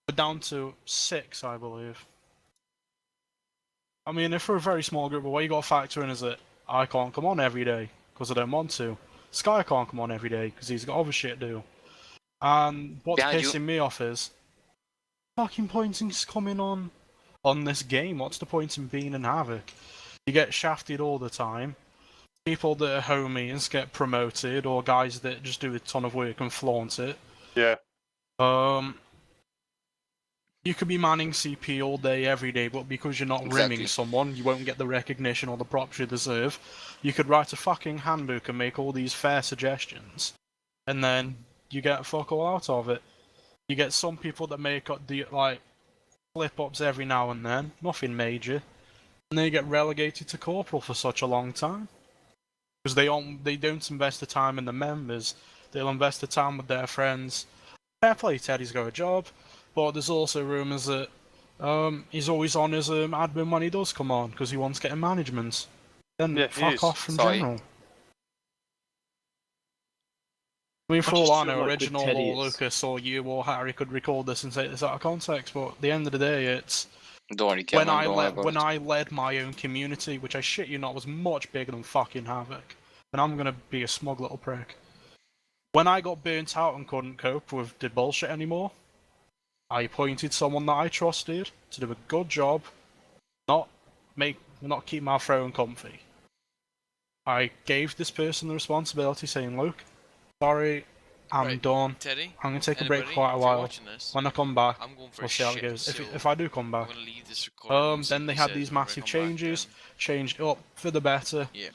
We're down to 6, I believe. I mean, if we're a very small group, but what you got to factor in is that I can't come on every day because I don't want to. Sky can't come on every day because he's got other shit to do. And what's Behind you. pissing me off is fucking point in coming on this game. What's the point in being in Havoc? You get shafted all the time. People that are homies get promoted, or guys that just do a ton of work and flaunt it. Yeah. You could be manning CP all day, every day, but because you're not rimming someone, you won't get the recognition or the props you deserve. You could write a fucking handbook and make all these fair suggestions, and then you get fuck all out of it. You get some people that make like slip-ups every now and then, nothing major, and then you get relegated to corporal for such a long time. Because they don't invest the time in the members, they'll invest the time with their friends. Fair play, Teddy's got a job, but there's also rumours that he's always on his admin when he does come on, because he wants getting management. Then Yeah, fuck off from Sorry. general. I mean, for all I know, original or Lucas or you or Harry could record this and take this out of context, but at the end of the day, it's Don't worry, when Kevin, I led my own community, which I shit you not was much bigger than fucking Havoc, and I'm gonna be a smug little prick. When I got burnt out and couldn't cope with the bullshit anymore, I appointed someone that I trusted to do a good job, not keep my throne comfy. I gave this person the responsibility, saying, "Look, sorry, I'm done. Teddy, I'm gonna take a break for quite a while. When I come back, I'm going for we'll see how it goes. If I do come back, I'm gonna leave this recording. then they had these massive changes, changed it up for the better. Yeah.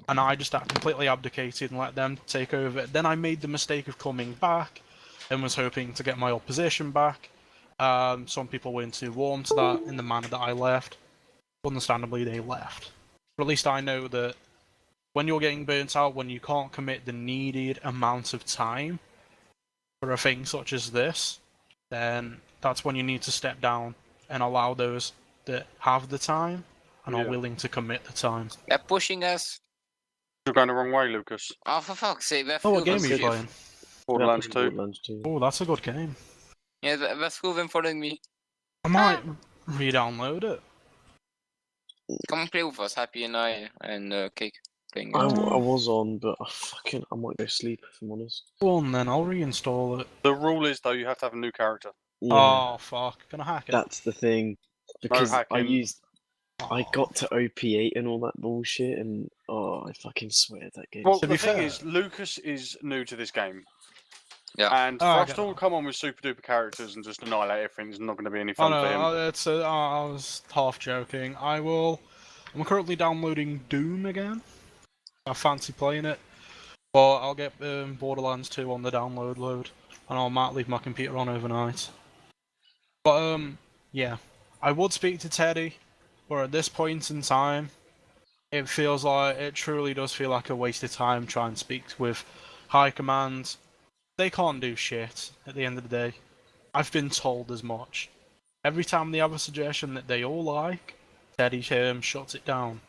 And I just completely abdicated and let them take over. Then I made the mistake of coming back and was hoping to get my opposition back. Some people weren't too warm to that in the manner that I left. Understandably, they left. But at least I know that when you're getting burnt out, when you can't commit the needed amount of time for a thing such as this, then that's when you need to step down and allow those that have the time and are willing to commit the time. They're pushing us. You're going the wrong way, Lucas. Oh, for fuck's sake. What game are you playing? Borderlands 2. Borderlands 2. Oh, that's a good game. Yeah, that's moving following me. I might re-download it. Come and play with us, Happy and I and Cake. Playing. I was on, but I might go sleep if I'm honest. Go on then, I'll reinstall it. The rule is, though, you have to have a new character. Yeah, Oh, fuck. Can I hack it? that's the thing. Because I hacking. got to OP8 and all that bullshit, and I fucking swear that game. Well, To the be thing fair- is, Lucas is new to this game. Yeah. And for Oh, I us get to all that. come on with super duper characters and just annihilate everything is not going to be any Oh fun no, for him. I was half joking. I'm currently downloading Doom again. I fancy playing it. But I'll get Borderlands 2 on the download load. And I might leave my computer on overnight. But yeah. I would speak to Teddy, but at this point in time, it truly does feel like a waste of time trying to speak with high command. They can't do shit at the end of the day. I've been told as much. Every time they have a suggestion that they all like, Teddy shuts it down.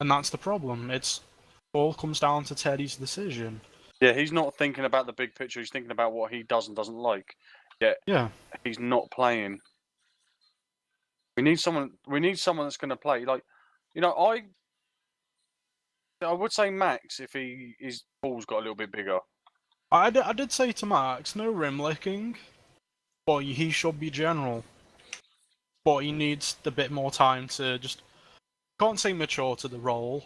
And that's the problem. It all comes down to Teddy's decision. Yeah, he's not thinking about the big picture. He's thinking about what he does and doesn't like. Yeah. He's not playing. We need someone that's going to play. Like, I would say Max if his ball's got a little bit bigger. I did say to Max, no rim licking, but he should be general. But he needs a bit more time to just, can't say mature to the role,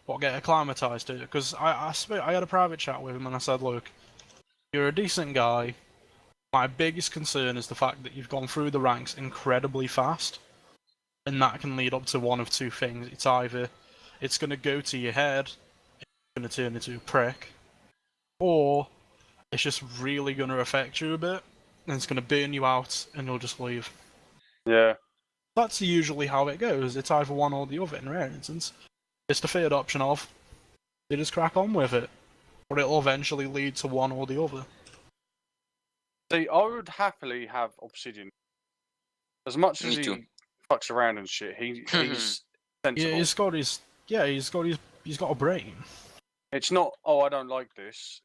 but get acclimatized to it. Because I had a private chat with him and I said, look, you're a decent guy. My biggest concern is the fact that you've gone through the ranks incredibly fast. And that can lead up to one of two things. It's either it's going to go to your head, it's going to turn into a prick, or it's just really going to affect you a bit, and it's going to burn you out, and you'll just leave. Yeah. That's usually how it goes. It's either one or the other in rare instance. It's the third option of, they just crack on with it, or it'll eventually lead to one or the other. See, I would happily have Obsidian. As much as Me too. he fucks around and shit, he's sensible. Yeah, he's got a brain. It's not, I don't like this.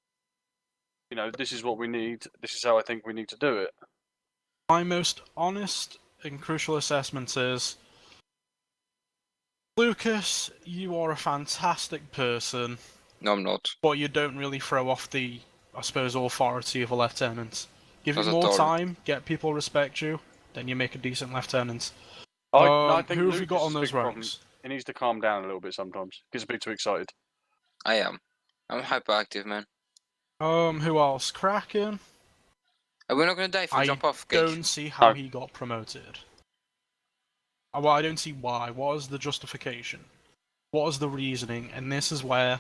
This is what we need. This is how I think we need to do it. My most honest and crucial assessment is, Lucas, you are a fantastic person, No, I'm not. but you don't really throw off the, I suppose, authority of a lieutenant. Give Not it at more all. time, get people respect you, then you make a decent lieutenant. I think Who have we got Lucas on is a those big problem. ranks? He needs to calm down a little bit sometimes. Gets a bit too excited. I am. I'm hyperactive, man. Who else? Kraken? We're not gonna die if we I jump off, Cake. don't see how No. he got promoted. Well, I don't see why. What is the justification? What is the reasoning? And this is where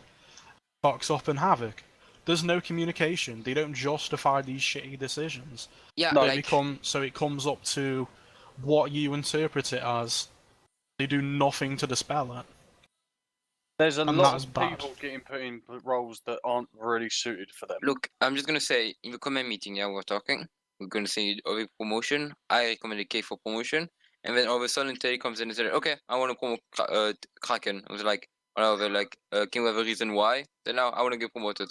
fucks up in Havoc. There's no communication. They don't justify these shitty decisions. Yeah, No. They like so it comes up to what you interpret it as. They do nothing to dispel it. There's a And lot that is of bad. people getting put in roles that aren't really suited for them. look, I'm just gonna say in the comment meeting, yeah, we're talking. We're gonna say a promotion. I recommended Cake for promotion, and then all of a sudden Teddy comes in and said, "Okay, I want to promote Kraken." I was like, "Oh, they're like, can we have a reason why?" Then now I want to get promoted.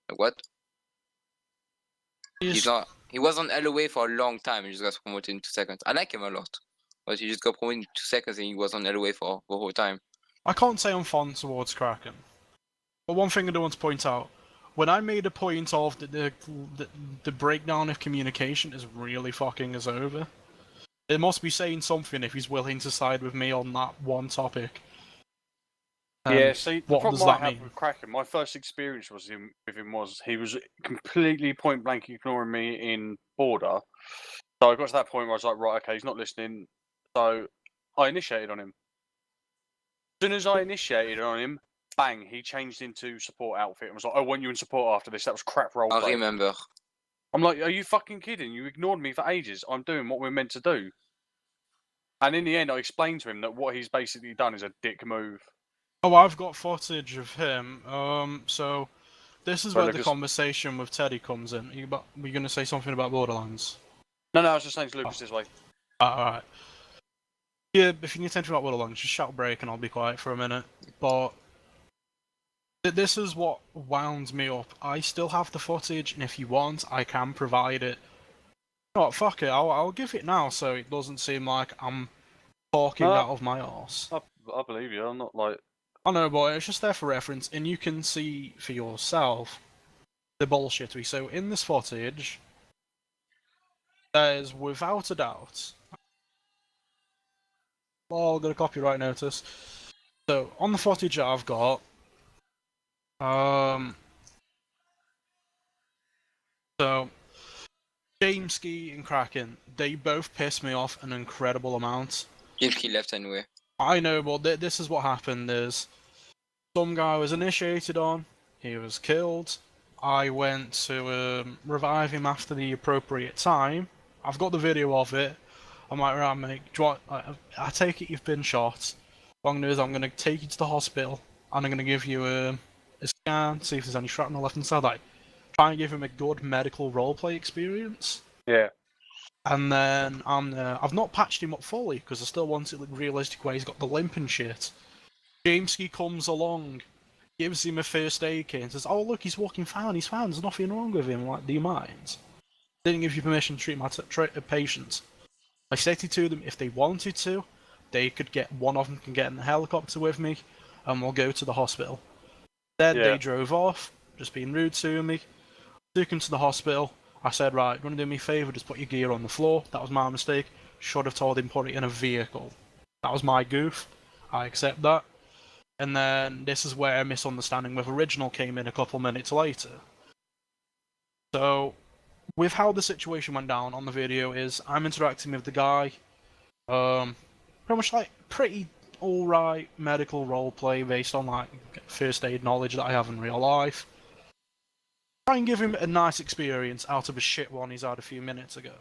Like what? He's not. He was on LOA for a long time and just got promoted in 2 seconds. I like him a lot, but he just got promoted in 2 seconds and he was on LOA for the whole time. I can't say I'm fond towards Kraken. But one thing I do want to point out, when I made a point of the breakdown of communication is really fucking us over, it must be saying something if he's willing to side with me on that one topic. Yeah, see, the what problem does I that have mean? with Kraken, my first experience with him was he was completely point blank ignoring me in border. So I got to that point where I was like, right, okay, he's not listening. So I initiated on him. As soon as I initiated on him, bang, he changed into support outfit and was like, I want you in support after this. That was crap I roleplay. remember. I'm like, are you fucking kidding? You ignored me for ages. I'm doing what we're meant to do. And in the end, I explained to him that what he's basically done is a dick move. Oh, I've got footage of him. So this is Well, where the Lucas- conversation with Teddy comes in. Were you going to say something about Borderlands? No, I was just saying to Lucas this way. Alright. Yeah, if you need to anything about Borderlands, just shout break and I'll be quiet for a minute. But this is what wound me up. I still have the footage, and if you want, I can provide it. Oh, fuck it, I'll give it now so it doesn't seem like I'm talking No. out of my arse. I believe you. I'm not like. I know, but it's just there for reference, and you can see for yourself the bullshittery. So in this footage, there's without a doubt. Oh, I've got a copyright notice. So on the footage that I've got, so Jameski and Kraken, they both piss me off an incredible amount. He left anyway. I know, but this is what happened. Is some guy was initiated on, he was killed. I went to revive him after the appropriate time. I've got the video of it. I'm like, right, mate, I take it you've been shot. What I'm going to do is I'm going to take you to the hospital, and I'm going to give you a scan, see if there's any shrapnel left inside. Like, try and give him a good medical roleplay experience. Yeah. And then I've not patched him up fully because I still want it like realistic where he's got the limp and shit. Jameski comes along, gives him a first aid kit and says, "Oh look, he's walking fine. He's fine. There's nothing wrong with him. Like, do you mind?" Didn't give you permission to treat my patient. I stated to them if they wanted to, they could get one of them can get in the helicopter with me, and we'll go to the hospital. Then Yeah. they drove off, just being rude to me. Took him to the hospital. I said, right, you want to do me a favour, just put your gear on the floor. That was my mistake. Should have told him put it in a vehicle. That was my goof. I accept that. And then this is where a misunderstanding with Original came in a couple minutes later. So, with how the situation went down on the video is, I'm interacting with the guy. Pretty much like pretty alright medical roleplay based on like first aid knowledge that I have in real life. Try and give him a nice experience out of a shit one he's had a few minutes ago.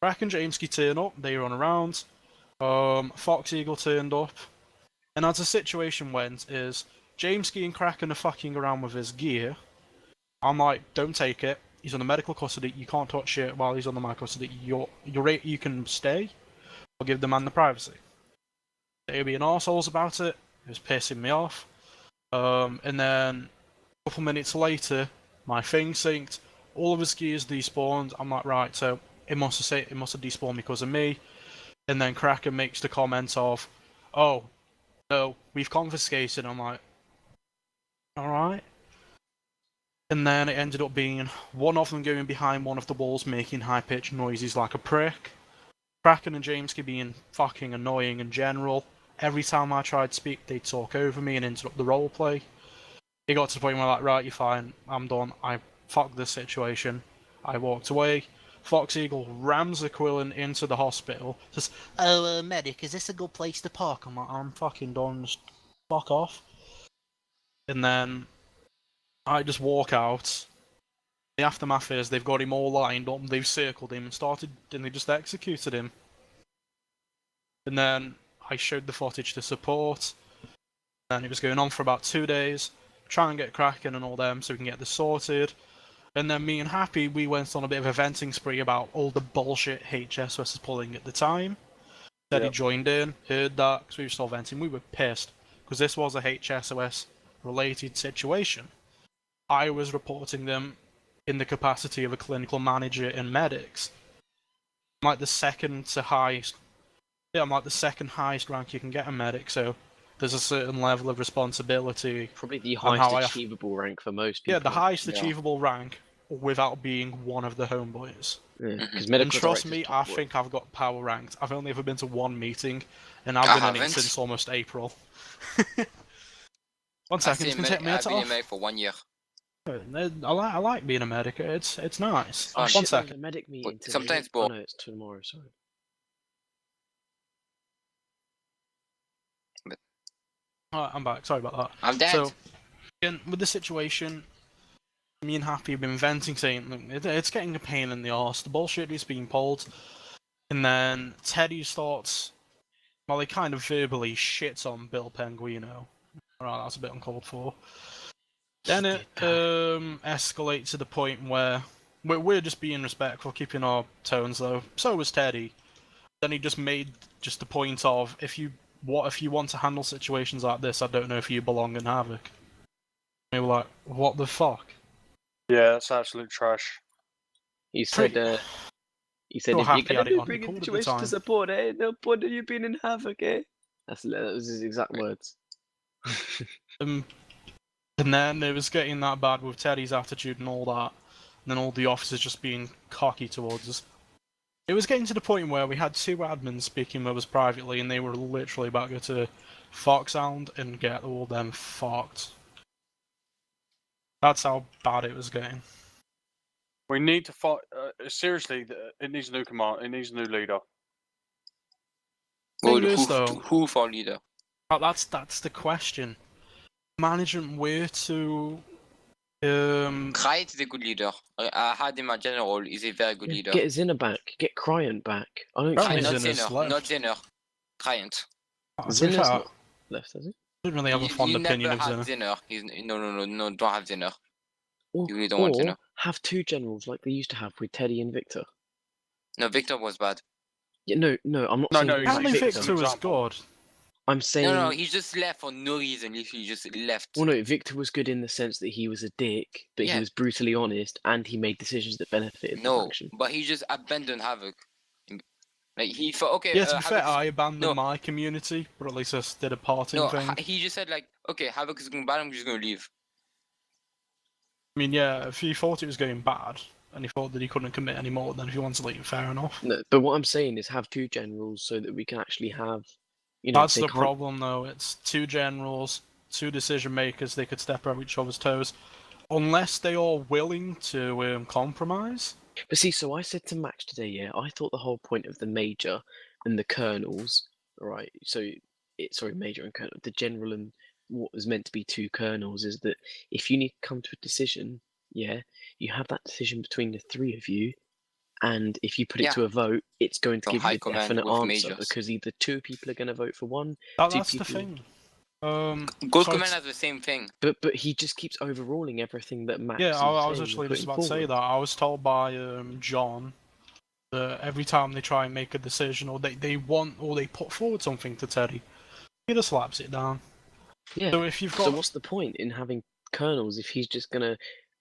Kraken and Jameski turn up, they run around. Fox Eagle turned up. And as the situation went is, Jameski and Kraken are fucking around with his gear. I'm like, don't take it. He's under medical custody. You can't touch it while he's under my custody. You can stay. I'll give the man the privacy. They were being arseholes about it. It was pissing me off. And then a couple minutes later, my thing synced. all of his gears despawned. I'm like, right, so it must have despawned because of me. And then Kraken makes the comment of, oh, no, we've confiscated. I'm like, alright. And then it ended up being one of them going behind one of the walls making high-pitched noises like a prick. Kraken and Jameski being fucking annoying in general. Every time I tried to speak, they'd talk over me and interrupt the roleplay. It got to the point where I'm like, right, you're fine, I'm done, I fucked this situation. I walked away. Fox Eagle rams Aquilin into the hospital. Says, oh, medic, is this a good place to park? I'm like, I'm fucking done, just fuck off. And then I just walk out. The aftermath is they've got him all lined up, they've circled him and they just executed him. And then I showed the footage to support, and it was going on for about 2 days, trying to get Kraken and all them so we can get this sorted. And then me and Happy, we went on a bit of a venting spree about all the bullshit HSOS was pulling at the time. Then he joined in, heard that, because we were still venting. We were pissed, because this was a HSOS related situation. I was reporting them in the capacity of a clinical manager and medics. I'm like the second highest rank you can get a medic, so there's a certain level of responsibility. Probably the And how highest achievable rank for most people. Yeah, the highest Yeah. achievable rank without being one of the homeboys. Yeah, 'cause And medical trust director's me, top I work. think I've got power ranked. I've only ever been to one meeting, and I've I been in it haven't. since almost April. One I second, see just gonna take my I've head been a off. medic for 1 year. I like being a medic. It's nice. Oh, One shit, One there's second. a medic meeting But today. sometimes, Oh bro. no, it's tomorrow, sorry. Alright, I'm back. Sorry about that. I'm dead. So, again, with the situation, me and Happy have been venting, saying look, it's getting a pain in the arse. The bullshit is being pulled, and then Teddy starts. Well, he kind of verbally shits on Bill Penguino. Alright, that's a bit uncalled for. Then it escalates to the point where we're just being respectful, keeping our tones low. So was Teddy. Then he just made just the point of if you want to handle situations like this, I don't know if you belong in Havoc. We were like, what the fuck? Yeah, that's absolute trash. He said, Pretty- if So you're happy gonna I had it be on bringing record at the situations to time. support, no point in you being in Havoc, That was his exact words. And then it was getting that bad with Teddy's attitude and all that, and then all the officers just being cocky towards us. It was getting to the point where we had two admins speaking with us privately, and they were literally about to go to Foxhound and get all them fucked. That's how bad it was getting. We need to fight. Seriously, it needs a new command. It needs a new leader. Well, Thing is, though, who for leader? that's the question. Management were to Kite is a good leader. I had him at general. He's a very good leader. Get Zinner back. Get Kryant back. I don't Apparently care. Not Zinner's Zinner. left. Not Zinner. Kite. to be Zinner's fair, not left, has he? I didn't really have a fond You opinion never of had Zinner. Zinner. He's no. Don't have Zinner. Or, You really don't want or Zinner. have two generals like they used to have with Teddy and Victor. No, Victor was bad. Yeah, no, I'm not No, saying no, about he's Apparently Victor. Victor was Example. good. I'm saying No, he just left for no reason. Literally, just left. well, no, Victor was good in the sense that he was a dick, but Yeah. he was brutally honest and he made decisions that benefited the No, faction. but he just abandoned Havoc. Like he thought, okay. Yeah, to be fair, Havoc is- I abandoned no. my community, but at least I did a parting No, thing. he just said like, okay, Havoc is going bad. I'm just going to leave. I mean, yeah, if he thought it was going bad, and he thought that he couldn't commit anymore, then if he wants to leave, fair enough. No, but what I'm saying is have two generals so that we can actually have, you know, That's they the can't- problem, though. It's two generals, two decision makers. They could step over each other's toes, unless they are willing to compromise. But see, so I said to Max today, yeah, I thought the whole point of the major and the colonels, right? So, major and colonel, the general and what was meant to be two colonels is that if you need to come to a decision, yeah, you have that decision between the three of you, and if you put it Yeah. to a vote, it's going to So give high you a command definite with answer majors. because either two people are going to vote for one, two That's the people. thing. Gold so Command it's- has the same thing. But he just keeps overruling everything that Max. Yeah, is I was saying and actually just putting about to say forward. that. I was told by John that every time they try and make a decision, or they put forward something to Teddy, he just slaps it down. Yeah. So if you've got So what's the point in having colonels if he's just gonna,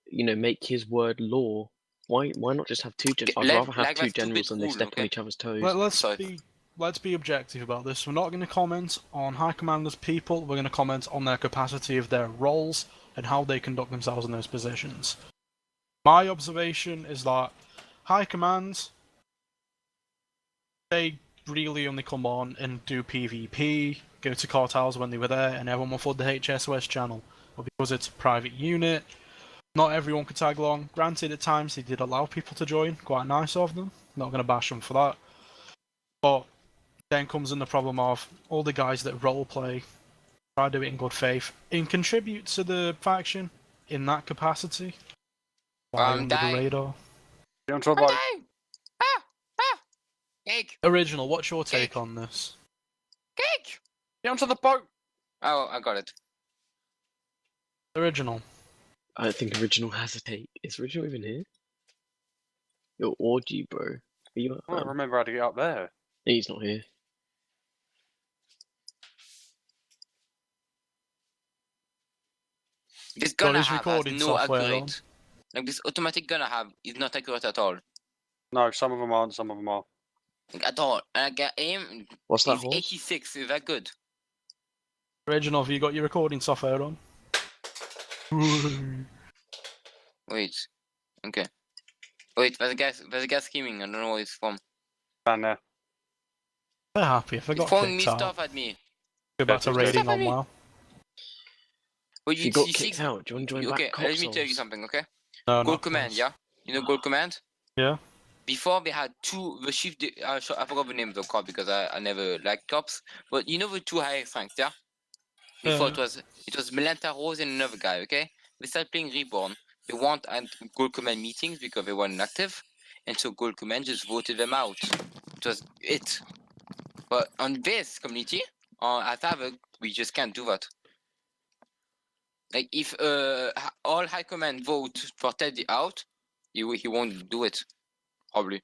you know, make his word law Why not just have two? I'd Like- rather have like two that's two-bit generals than they rule, step okay? on each other's toes. Let's be objective about this. We're not going to comment on High Commander's people. We're going to comment on their capacity of their roles and how they conduct themselves in those positions. My observation is that High Commands, they really only come on and do PvP, go to cartels when they were there, and everyone will flood the HSOS channel. But because it's a private unit, not everyone could tag along. Granted, at times they did allow people to join, quite nice of them. Not going to bash them for that. But then comes in the problem of all the guys that roleplay, try to do it in good faith, and contribute to the faction in that capacity. Fly under the dying. radar. Get onto a I'm boat. dying! Ah! Cake! Original, what's your take Cake. on this? Cake! Get onto the boat. Oh, I got it. Original. I don't think Original has a take. Is Original even here? Yo, Orgy, bro. Are you? I don't remember how to get up there. He's not here. This Got gun I his have has recording no software on. accurate. Like this automatic gun I have is not accurate at all. No, some of them aren't, some of them are. Like, at all. And I get aim What's that is horse? 86. Is that good? Original, have you got your recording software on? Wait. Okay. Wait, there's a guy screaming. I don't know where it's from. Down there. They're happy. If I He's got throwing me kicked out, stuff at me. go back to Stop raiding at on me. WoW. Well, If you got see- kicked out, do you want to join Okay, back let me tell you Coxos? something, okay? No, Gold not Command, close. yeah? You know Gold Command? Yeah. Before they had the chief, I forgot the name of the corps because I never liked cops. But you know the two highest ranks, yeah? Before it was Melanta Rose and another guy, okay? They started playing Reborn. They want Gold Command meetings because they weren't active. And so Gold Command just voted them out. It was it. But on this community, at Havoc, we just can't do that. Like if all High Command vote for Teddy out, he won't do it. Probably.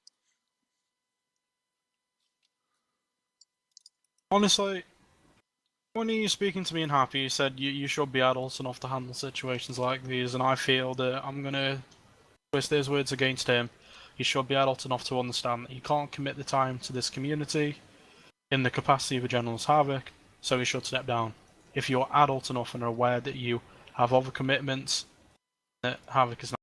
Honestly, when you were speaking to me in Happy, you said you should be adults enough to handle situations like these, and I feel that I'm gonna twist his words against him. You should be adult enough to understand that you can't commit the time to this community in the capacity of a General's Havoc, so he should step down. If you're adult enough and are aware that you have other commitments that Havoc is not